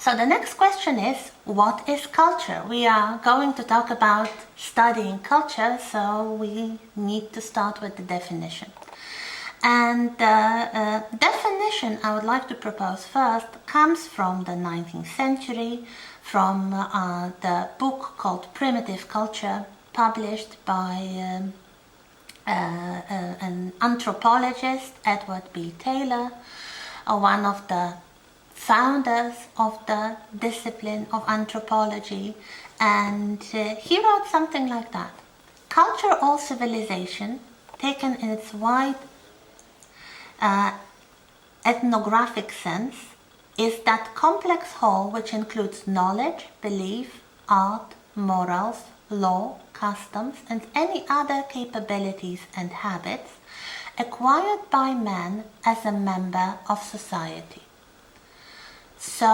So the next question is, what is culture? We are going to talk about studying culture, so we need to start with the definition. And the definition I would like to propose first comes from the 19th century, from the book called Primitive Culture, published by an anthropologist, Edward B. Taylor, one of the founders of the discipline of anthropology, and he wrote something like that: culture or civilization, taken in its wide ethnographic sense, is that complex whole which includes knowledge, belief, art, morals, law, customs, and any other capabilities and habits acquired by man as a member of society. So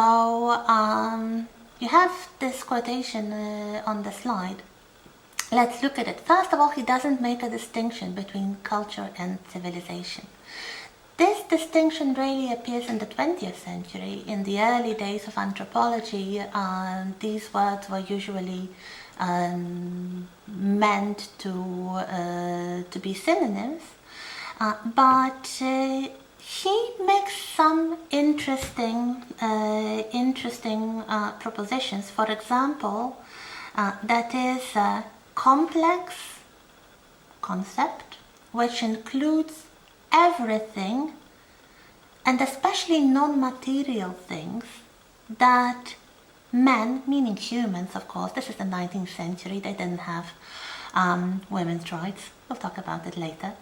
you have this quotation on the slide. Let's look at it. First of all, he doesn't make a distinction between culture and civilization. This distinction really appears in the 20th century. In the early days of anthropology, these words were usually meant to be synonyms, but he makes some interesting propositions. For example, that is a complex concept which includes everything, and especially non-material things, that men, meaning humans, of course, this is the 19th century, they didn't have women's rights, we'll talk about it later,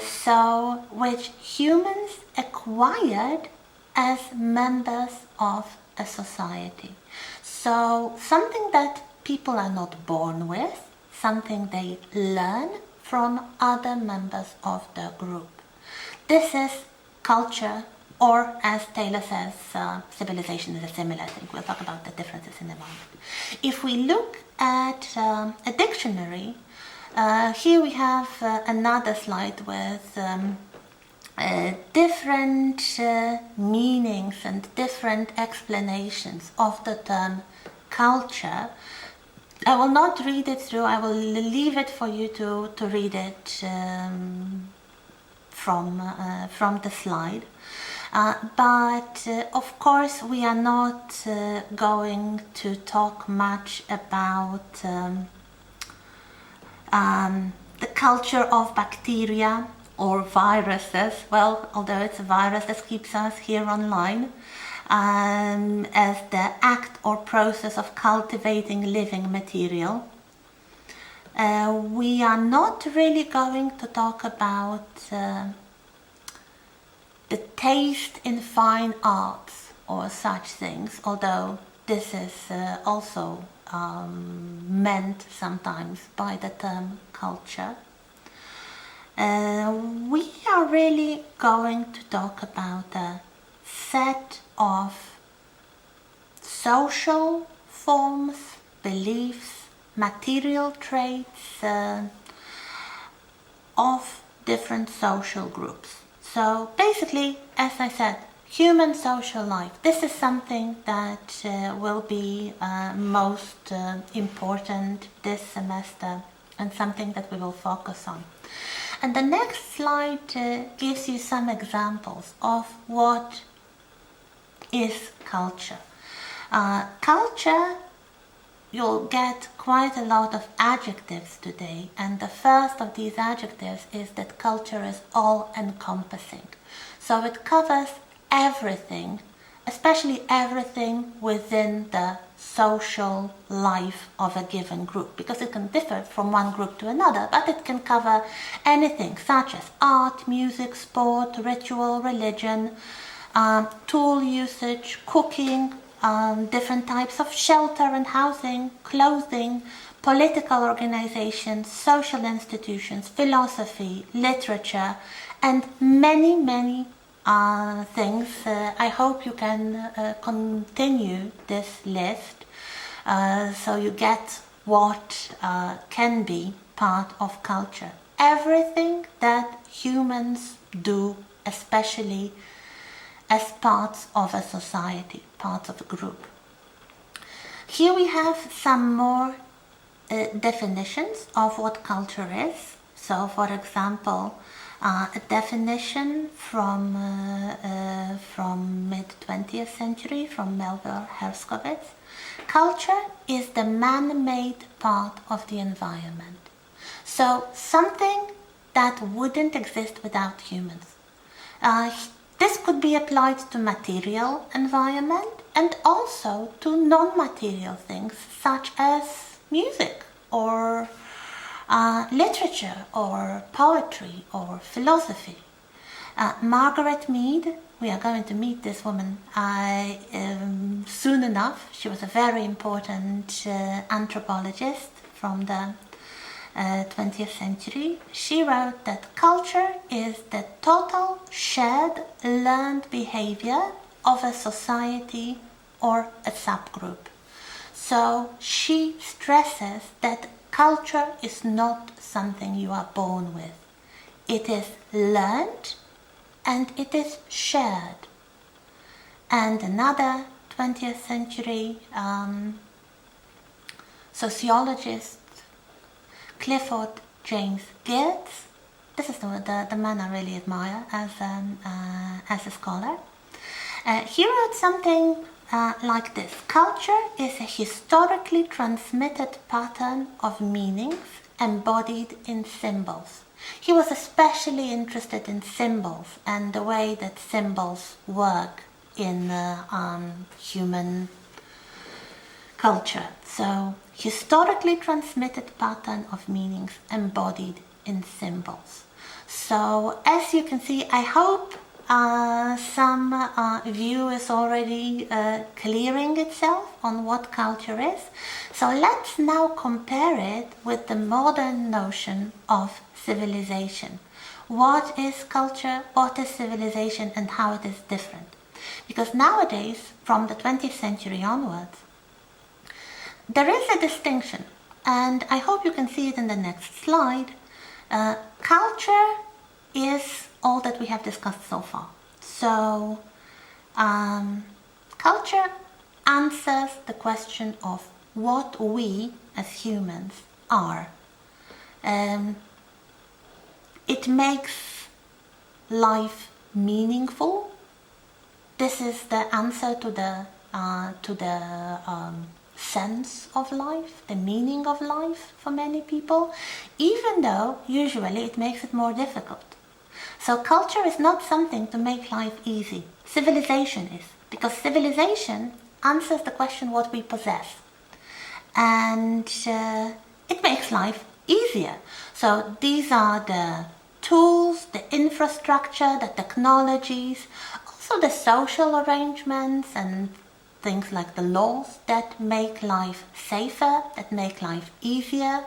so which humans acquired as members of a society. So something that people are not born with, something they learn from other members of the group. This is culture, or as Taylor says, civilization is a similar thing. We'll talk about the differences in a moment. If we look at a dictionary, here we have another slide with different meanings and different explanations of the term culture. I will not read it through, I will leave it for you to read it from the slide. But of course we are not going to talk much about the culture of bacteria or viruses. Well, although it's a virus that keeps us here online, as the act or process of cultivating living material. We are not really going to talk about the taste in fine arts or such things, although this is also meant sometimes by the term culture. We are really going to talk about a set of social forms, beliefs, material traits of different social groups. So basically, as I said, human social life. This is something that will be most important this semester, and something that we will focus on. And the next slide gives you some examples of what is culture. Culture, you'll get quite a lot of adjectives today, and the first of these adjectives is that culture is all-encompassing. So it covers everything, especially everything within the social life of a given group, because it can differ from one group to another, but it can cover anything such as art, music, sport, ritual, religion, tool usage, cooking, different types of shelter and housing, clothing, political organizations, social institutions, philosophy, literature, and many, many things. I hope you can continue this list so you get what can be part of culture. Everything that humans do, especially as parts of a society, parts of a group. Here we have some more definitions of what culture is. So, for example, a definition from mid-20th century from Melville Herskovits. Culture is the man-made part of the environment. So something that wouldn't exist without humans. This could be applied to material environment and also to non-material things such as music or literature or poetry or philosophy. Margaret Mead, we are going to meet this woman soon enough. She was a very important anthropologist from the 20th century. She wrote that culture is the total shared learned behavior of a society or a subgroup. So she stresses that culture is not something you are born with. It is learned and it is shared. And another 20th century sociologist, Clifford James Geertz, this is the man I really admire as a scholar. He wrote something like this: culture is a historically transmitted pattern of meanings embodied in symbols. He was especially interested in symbols and the way that symbols work in human culture. So, historically transmitted pattern of meanings embodied in symbols. So, as you can see, I hope some view is already clearing itself on what culture is. So let's now compare it with the modern notion of civilization. What is culture, what is civilization, and how it is different? Because nowadays, from the 20th century onwards, there is a distinction, and I hope you can see it in the next slide. Culture is all that we have discussed so far. So, culture answers the question of what we as humans are. It makes life meaningful. This is the answer to the sense of life, the meaning of life for many people, even though usually it makes it more difficult. So culture is not something to make life easy. Civilization is, because civilization answers the question what we possess. And it makes life easier. So these are the tools, the infrastructure, the technologies, also the social arrangements and things like the laws that make life safer, that make life easier,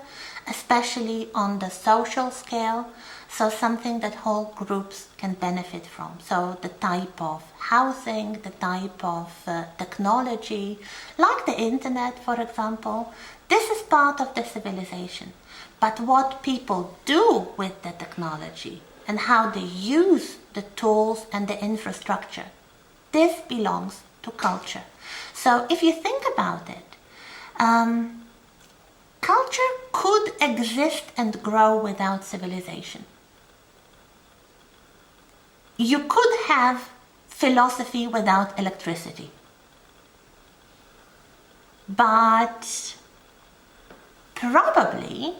especially on the social scale. So something that whole groups can benefit from. So the type of housing, the type of technology, like the internet, for example, this is part of the civilization. But what people do with the technology and how they use the tools and the infrastructure, this belongs to culture. So if you think about it, culture could exist and grow without civilization. You could have philosophy without electricity. But probably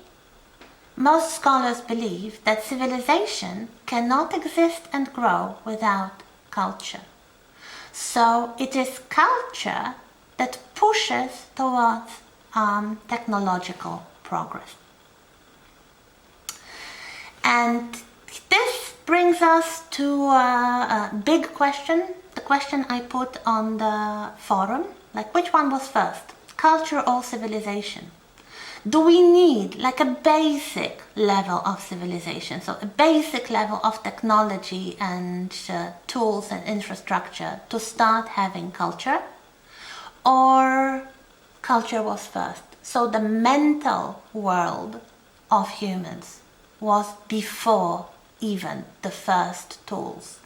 most scholars believe that civilization cannot exist and grow without culture. So it is culture that pushes towards technological progress. And this brings us to a big question, the question I put on the forum, like which one was first, culture or civilization? Do we need like a basic level of civilization, so a basic level of technology and tools and infrastructure to start having culture? Or culture was first? So the mental world of humans was before even the first tools.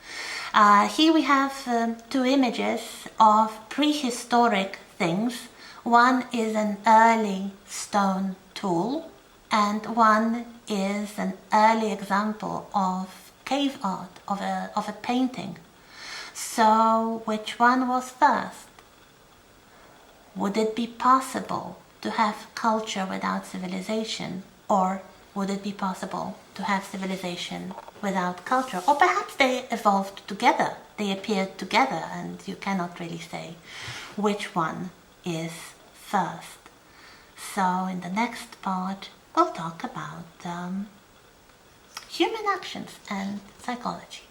Here we have two images of prehistoric things. One is an early stone tool, and one is an early example of cave art, of a painting. So, which one was first? Would it be possible to have culture without civilization, or would it be possible to have civilization without culture? Or perhaps they evolved together, they appeared together, and you cannot really say which one is first. So in the next part, we'll talk about human actions and psychology.